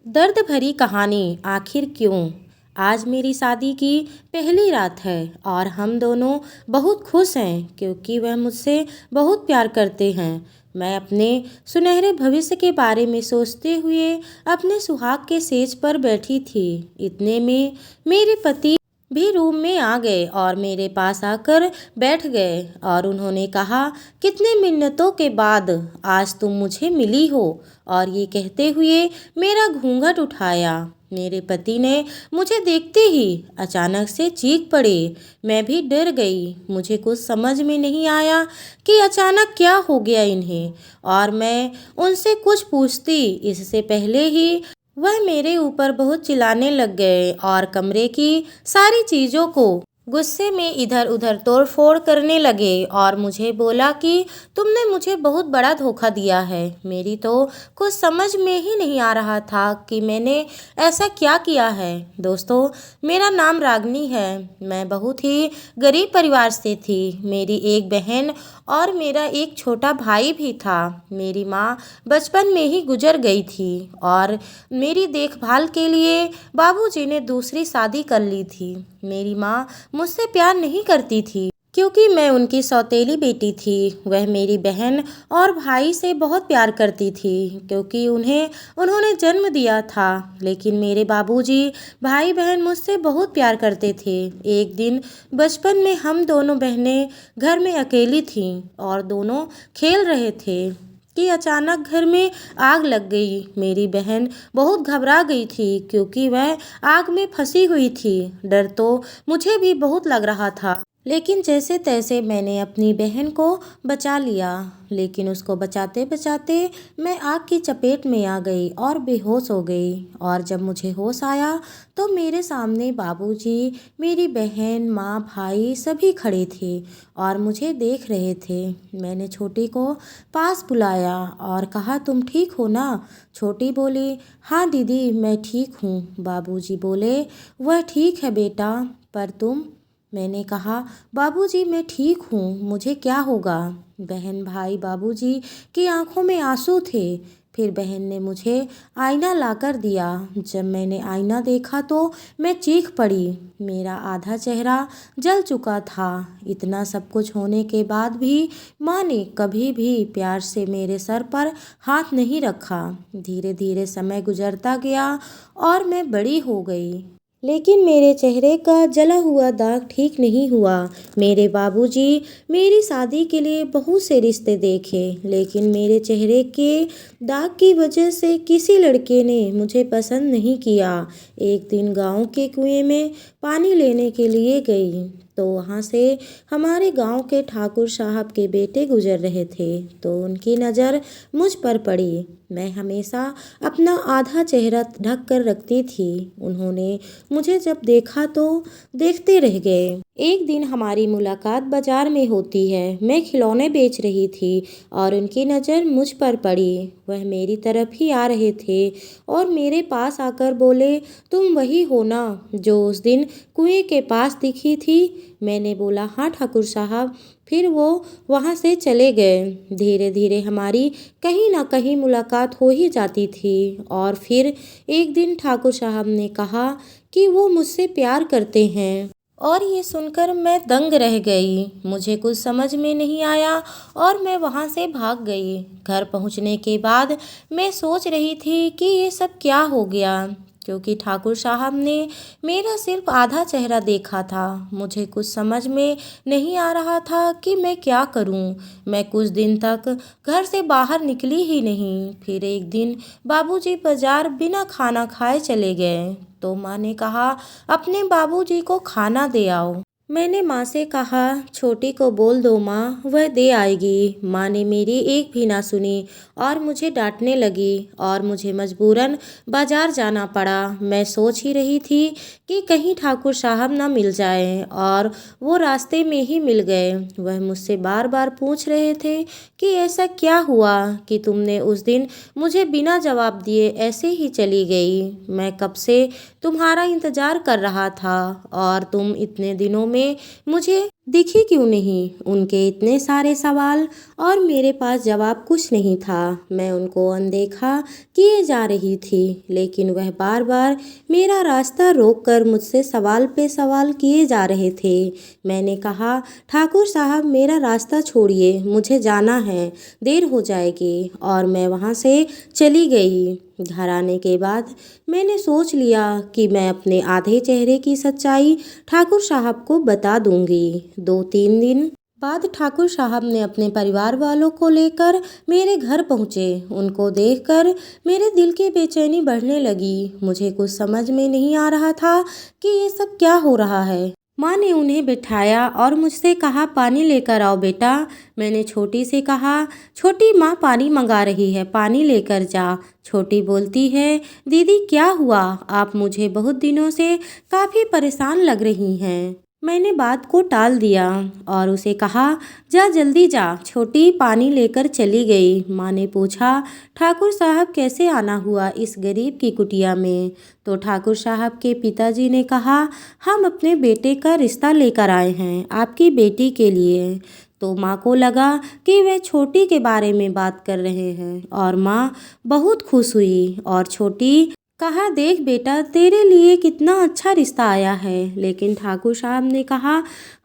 दर्द भरी कहानी आखिर क्यों। आज मेरी शादी की पहली रात है और हम दोनों बहुत खुश हैं क्योंकि वह मुझसे बहुत प्यार करते हैं। मैं अपने सुनहरे भविष्य के बारे में सोचते हुए अपने सुहाग के सेज पर बैठी थी। इतने में मेरे पति भी रूम में आ गए और मेरे पास आकर बैठ गए और उन्होंने कहा, कितने मिन्नतों के बाद आज तुम मुझे मिली हो। और ये कहते हुए मेरा घूंघट उठाया। मेरे पति ने मुझे देखते ही अचानक से चीख पड़े। मैं भी डर गई। मुझे कुछ समझ में नहीं आया कि अचानक क्या हो गया इन्हें, और मैं उनसे कुछ पूछती इससे पहले ही वह मेरे ऊपर बहुत चिल्लाने लग गए और कमरे की सारी चीज़ों को गुस्से में इधर उधर तोड़ फोड़ करने लगे और मुझे बोला कि तुमने मुझे बहुत बड़ा धोखा दिया है। मेरी तो कुछ समझ में ही नहीं आ रहा था कि मैंने ऐसा क्या किया है। दोस्तों, मेरा नाम रागनी है। मैं बहुत ही गरीब परिवार से थी। मेरी एक बहन और मेरा एक छोटा भाई भी था। मेरी माँ बचपन में ही गुजर गई थी और मेरी देखभाल के लिए बाबूजी ने दूसरी शादी कर ली थी। मेरी माँ मुझसे प्यार नहीं करती थी क्योंकि मैं उनकी सौतेली बेटी थी। वह मेरी बहन और भाई से बहुत प्यार करती थी क्योंकि उन्होंने जन्म दिया था। लेकिन मेरे बाबूजी भाई बहन मुझसे बहुत प्यार करते थे। एक दिन बचपन में हम दोनों बहनें घर में अकेली थीं और दोनों खेल रहे थे कि अचानक घर में आग लग गई। मेरी बहन बहुत घबरा गई थी क्योंकि वह आग में फंसी हुई थी। डर तो मुझे भी बहुत लग रहा था, लेकिन जैसे तैसे मैंने अपनी बहन को बचा लिया। लेकिन उसको बचाते बचाते मैं आग की चपेट में आ गई और बेहोश हो गई। और जब मुझे होश आया तो मेरे सामने बाबूजी, मेरी बहन, माँ, भाई सभी खड़े थे और मुझे देख रहे थे। मैंने छोटी को पास बुलाया और कहा, तुम ठीक हो ना। छोटी बोली, हाँ दीदी मैं ठीक हूँ। बाबूजी बोले, वह ठीक है बेटा, पर तुम। मैंने कहा, बाबूजी मैं ठीक हूँ, मुझे क्या होगा। बहन, भाई, बाबूजी की आंखों में आंसू थे। फिर बहन ने मुझे आईना लाकर दिया। जब मैंने आईना देखा तो मैं चीख पड़ी। मेरा आधा चेहरा जल चुका था। इतना सब कुछ होने के बाद भी माँ ने कभी भी प्यार से मेरे सर पर हाथ नहीं रखा। धीरे धीरे समय गुजरता गया और मैं बड़ी हो गई, लेकिन मेरे चेहरे का जला हुआ दाग ठीक नहीं हुआ। मेरे बाबूजी मेरी शादी के लिए बहुत से रिश्ते देखे, लेकिन मेरे चेहरे के दाग की वजह से किसी लड़के ने मुझे पसंद नहीं किया। एक दिन गांव के कुएं में पानी लेने के लिए गई तो वहाँ से हमारे गांव के ठाकुर साहब के बेटे गुजर रहे थे तो उनकी नज़र मुझ पर पड़ी। मैं हमेशा अपना आधा चेहरा ढक कर रखती थी। उन्होंने मुझे जब देखा तो देखते रह गए। एक दिन हमारी मुलाकात बाजार में होती है। मैं खिलौने बेच रही थी और उनकी नज़र मुझ पर पड़ी। वह मेरी तरफ ही आ रहे थे और मेरे पास आकर बोले, तुम वही हो ना जो उस दिन कुएं के पास दिखी थी। मैंने बोला, हाँ ठाकुर साहब। फिर वो वहाँ से चले गए। धीरे धीरे हमारी कहीं ना कहीं मुलाकात हो ही जाती थी। और फिर एक दिन ठाकुर साहब ने कहा कि वो मुझसे प्यार करते हैं, और ये सुनकर मैं दंग रह गई। मुझे कुछ समझ में नहीं आया और मैं वहाँ से भाग गई। घर पहुँचने के बाद मैं सोच रही थी कि ये सब क्या हो गया, क्योंकि ठाकुर साहब ने मेरा सिर्फ आधा चेहरा देखा था। मुझे कुछ समझ में नहीं आ रहा था कि मैं क्या करूं। मैं कुछ दिन तक घर से बाहर निकली ही नहीं। फिर एक दिन बाबूजी बाजार बिना खाना खाए चले गए तो माँ ने कहा, अपने बाबूजी को खाना दे आओ। मैंने माँ से कहा, छोटी को बोल दो माँ, वह दे आएगी। माँ ने मेरी एक भी ना सुनी और मुझे डांटने लगी और मुझे मजबूरन बाजार जाना पड़ा। मैं सोच ही रही थी कि कहीं ठाकुर साहब ना मिल जाए, और वो रास्ते में ही मिल गए। वह मुझसे बार बार पूछ रहे थे कि ऐसा क्या हुआ कि तुमने उस दिन मुझे बिना जवाब दिए ऐसे ही चली गई। मैं कब से तुम्हारा इंतज़ार कर रहा था और तुम इतने दिनों में में मुझे दिखी क्यों नहीं? उनके इतने सारे सवाल और मेरे पास जवाब कुछ नहीं था। मैं उनको अनदेखा किए जा रही थी, लेकिन वह बार बार मेरा रास्ता रोककर मुझसे सवाल पे सवाल किए जा रहे थे। मैंने कहा, ठाकुर साहब मेरा रास्ता छोड़िए, मुझे जाना है, देर हो जाएगी, और मैं वहाँ से चली गई। घर आने के बाद मैंने सोच लिया कि मैं अपने आधे चेहरे की सच्चाई ठाकुर साहब को बता दूंगी। 2-3 दिन बाद ठाकुर साहब ने अपने परिवार वालों को लेकर मेरे घर पहुँचे। उनको देखकर मेरे दिल की बेचैनी बढ़ने लगी। मुझे कुछ समझ में नहीं आ रहा था कि ये सब क्या हो रहा है। माँ ने उन्हें बिठाया और मुझसे कहा, पानी लेकर आओ बेटा। मैंने छोटी से कहा, छोटी माँ पानी मंगा रही है, पानी लेकर जा। छोटी बोलती है, दीदी क्या हुआ? आप मुझे बहुत दिनों से काफ़ी परेशान लग रही हैं। मैंने बात को टाल दिया और उसे कहा, जा जल्दी जा। छोटी पानी लेकर चली गई। माँ ने पूछा, ठाकुर साहब कैसे आना हुआ इस गरीब की कुटिया में? तो ठाकुर साहब के पिताजी ने कहा, हम अपने बेटे का रिश्ता लेकर आए हैं आपकी बेटी के लिए। तो माँ को लगा कि वे छोटी के बारे में बात कर रहे हैं और माँ बहुत खुश हुई और छोटी कहा, देख बेटा तेरे लिए कितना अच्छा रिश्ता आया है। लेकिन ठाकुर साहब ने कहा,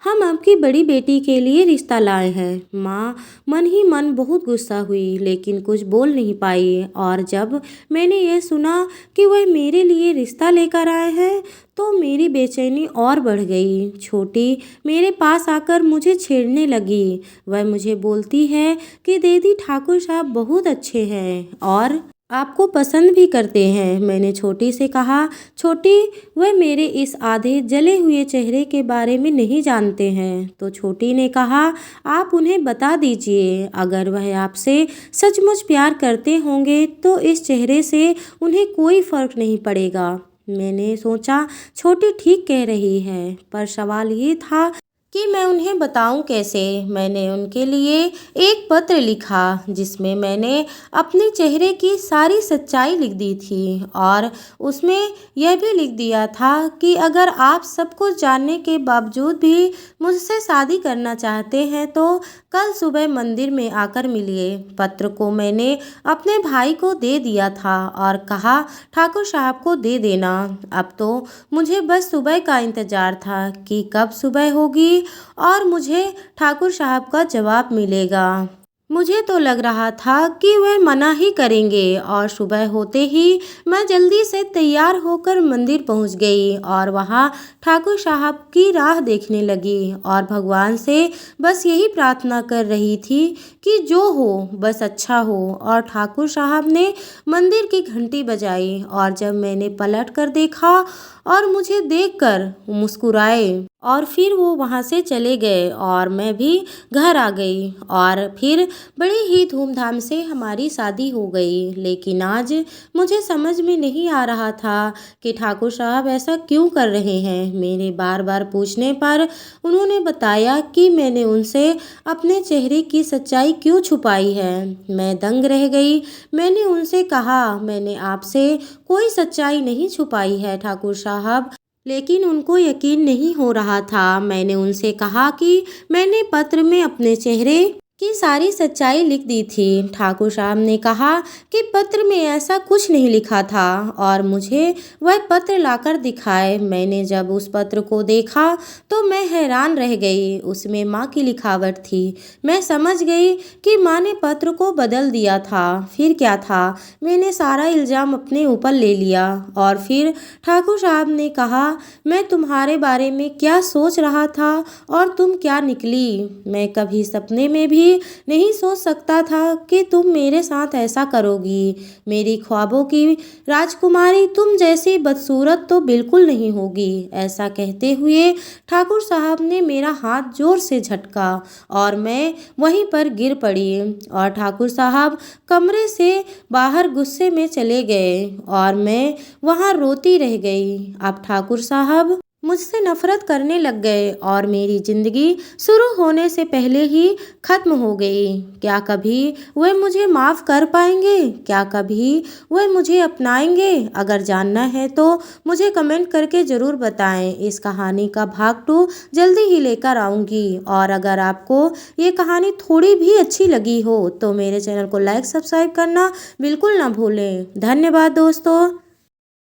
हम आपकी बड़ी बेटी के लिए रिश्ता लाए हैं। माँ मन ही मन बहुत गुस्सा हुई, लेकिन कुछ बोल नहीं पाई। और जब मैंने यह सुना कि वह मेरे लिए रिश्ता लेकर आए हैं तो मेरी बेचैनी और बढ़ गई। छोटी मेरे पास आकर मुझे छेड़ने लगी। वह मुझे बोलती है कि दीदी ठाकुर साहब बहुत अच्छे हैं और आपको पसंद भी करते हैं। मैंने छोटी से कहा, छोटी वह मेरे इस आधे जले हुए चेहरे के बारे में नहीं जानते हैं। तो छोटी ने कहा, आप उन्हें बता दीजिए, अगर वह आपसे सचमुच प्यार करते होंगे तो इस चेहरे से उन्हें कोई फ़र्क नहीं पड़ेगा। मैंने सोचा छोटी ठीक कह रही है, पर सवाल ये था कि मैं उन्हें बताऊं कैसे। मैंने उनके लिए एक पत्र लिखा जिसमें मैंने अपने चेहरे की सारी सच्चाई लिख दी थी और उसमें यह भी लिख दिया था कि अगर आप सब कुछ जानने के बावजूद भी मुझसे शादी करना चाहते हैं तो कल सुबह मंदिर में आकर मिलिए। पत्र को मैंने अपने भाई को दे दिया था और कहा, ठाकुर साहब को दे देना। अब तो मुझे बस सुबह का इंतज़ार था कि कब सुबह होगी और मुझे ठाकुर साहब का जवाब मिलेगा। मुझे तो लग रहा था कि वह मना ही करेंगे और सुबह होते ही मैं जल्दी से तैयार होकर मंदिर पहुंच गई और वहां ठाकुर साहब की राह देखने लगी और भगवान से बस यही प्रार्थना कर रही थी कि जो हो बस अच्छा हो। और ठाकुर साहब ने मंदिर की घंटी बजाई और जब मैंने पलट कर देखा और मुझे देखकर मुस्कुराए और फिर वो वहाँ से चले गए और मैं भी घर आ गई और फिर बड़े ही धूमधाम से हमारी शादी हो गई। लेकिन आज मुझे समझ में नहीं आ रहा था कि ठाकुर साहब ऐसा क्यों कर रहे हैं। मेरे बार बार पूछने पर उन्होंने बताया कि मैंने उनसे अपने चेहरे की सच्चाई क्यों छुपाई है। मैं दंग रह गई। मैंने उनसे कहा, मैंने आपसे कोई सच्चाई नहीं छुपाई है ठाकुर साहब। लेकिन उनको यकीन नहीं हो रहा था। मैंने उनसे कहा कि मैंने पत्र में अपने चेहरे की सारी सच्चाई लिख दी थी। ठाकुर साहब ने कहा कि पत्र में ऐसा कुछ नहीं लिखा था और मुझे वह पत्र लाकर दिखाए। मैंने जब उस पत्र को देखा तो मैं हैरान रह गई। उसमें माँ की लिखावट थी। मैं समझ गई कि माँ ने पत्र को बदल दिया था। फिर क्या था, मैंने सारा इल्ज़ाम अपने ऊपर ले लिया और फिर ठाकुर साहब ने कहा, मैं तुम्हारे बारे में क्या सोच रहा था और तुम क्या निकली। मैं कभी सपने में भी नहीं सोच सकता था कि तुम मेरे साथ ऐसा करोगी। मेरी ख्वाबों की राजकुमारी तुम जैसी बदसूरत तो बिल्कुल नहीं होगी। ऐसा कहते हुए ठाकुर साहब ने मेरा हाथ जोर से झटका और मैं वहीं पर गिर पड़ी और ठाकुर साहब कमरे से बाहर गुस्से में चले गए और मैं वहां रोती रह गई। अब ठाकुर साहब मुझसे नफरत करने लग गए और मेरी ज़िंदगी शुरू होने से पहले ही ख़त्म हो गई। क्या कभी वह मुझे माफ़ कर पाएंगे? क्या कभी वह मुझे अपनाएंगे? अगर जानना है तो मुझे कमेंट करके ज़रूर बताएं। इस कहानी का भाग 2 जल्दी ही लेकर आऊँगी। और अगर आपको ये कहानी थोड़ी भी अच्छी लगी हो तो मेरे चैनल को लाइक सब्सक्राइब करना बिल्कुल ना भूलें। धन्यवाद दोस्तों।